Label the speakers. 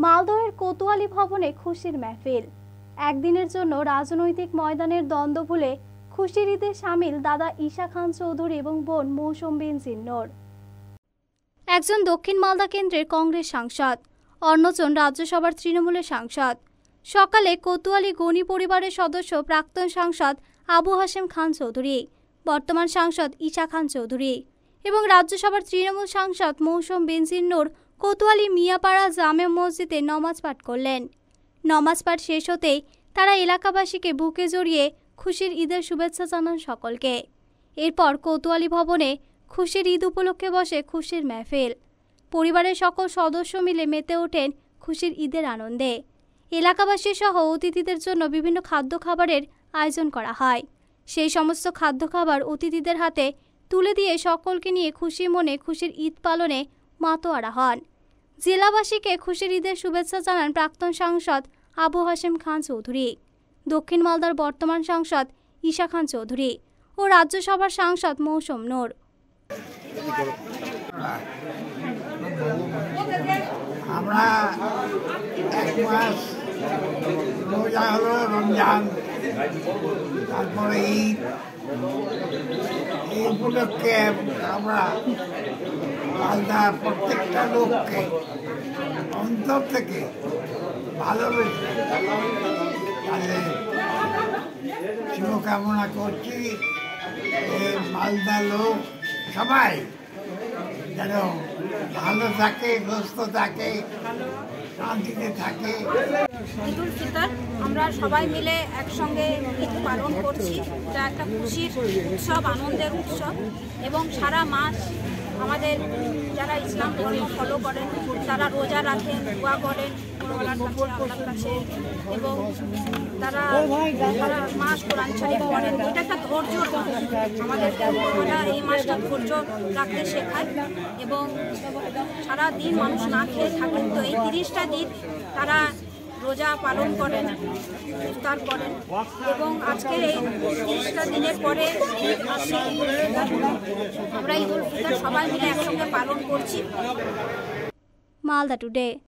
Speaker 1: মালদহের কোতোয়ালি ভবনে খুশির মেহফিল। একদিনের জন্য রাজনৈতিক ময়দানের দ্বন্দ্ব ভুলে খুশির ঈদে শামিল দাদা ঈশা খান চৌধুরী এবং বোন মৌসুম বিন জিন্নর। একজন দক্ষিণ মালদা কেন্দ্রের কংগ্রেস সাংসদ, অন্যজন রাজ্যসভার তৃণমূলের সাংসদ। সকালে কোতোয়ালি গণি পরিবারের সদস্য প্রাক্তন সাংসদ আবু হাশেম খান চৌধুরী, বর্তমান সাংসদ ঈশা খান চৌধুরী এবং রাজ্যসভার তৃণমূল সাংসদ মৌসুম বিন জিন্নর কোতোয়ালি মিয়াপাড়া জামে মসজিদে নমাজ পাঠ করলেন। নমাজ পাঠ শেষ হতেই তারা এলাকাবাসীকে বুকে জড়িয়ে খুশির ঈদের শুভেচ্ছা জানান সকলকে। এরপর কোতোয়ালি ভবনে খুশির ঈদ উপলক্ষে বসে খুশির মেহফিল। পরিবারের সকল সদস্য মিলে মেতে ওঠেন খুশির ঈদের আনন্দে। এলাকাবাসী সহ অতিথিদের জন্য বিভিন্ন খাদ্য খাবারের আয়োজন করা হয়। সেই সমস্ত খাদ্য খাবার অতিথিদের হাতে তুলে দিয়ে সকলকে নিয়ে খুশি মনে খুশির ঈদ পালনে মাতোয়ারা হন। জেলাবাসীকে খুশির ঈদের শুভেচ্ছা জানান প্রাক্তন সাংসদ আবু হাশেম খান চৌধুরী, দক্ষিণ মালদার বর্তমান সাংসদ ঈশা খান চৌধুরী ও রাজ্যসভার সাংসদ মৌসুম নূর।
Speaker 2: আমরা এক মাস রোজা হলো রমজান, তারপরে ঈদ। এই উপলক্ষে আমরা মালদা প্রত্যেকটা লোককে অন্তর থেকে ভালোবেসে তাদের শুভকামনা করছি। মালদা লোক সবাই যেন ভালো থাকে, সুস্থ থাকে, শান্তিতে থাকে।
Speaker 3: ঈদ উল ফিতর আমরা সবাই মিলে একসঙ্গে ঈদ পালন করছি। এটা একটা খুশির উৎসব, আনন্দের উৎসব এবং সারা মাস আমাদের যারা ইসলাম ধর্ম ফলো করেন তারা রোজা রাখেন, দোয়া করেন আল্লাহর কাছে এবং তারা সারা মাস কোরআন শরীফ পড়েন। এটা একটা ধৈর্য, আমাদের এই মাসটা ধৈর্য রাখতে শেখায় এবং সারা দিন মানুষ না খেয়ে থাকেন। তো এই 30টা দিন তারা রোজা পালন করেন, ইফতার করেন এবং আজকের এই 30টা দিনের পরে আমরা ঈদ উল ফিতর সবাই মিলে একসঙ্গে পালন করছি।
Speaker 1: মালদা টুডে।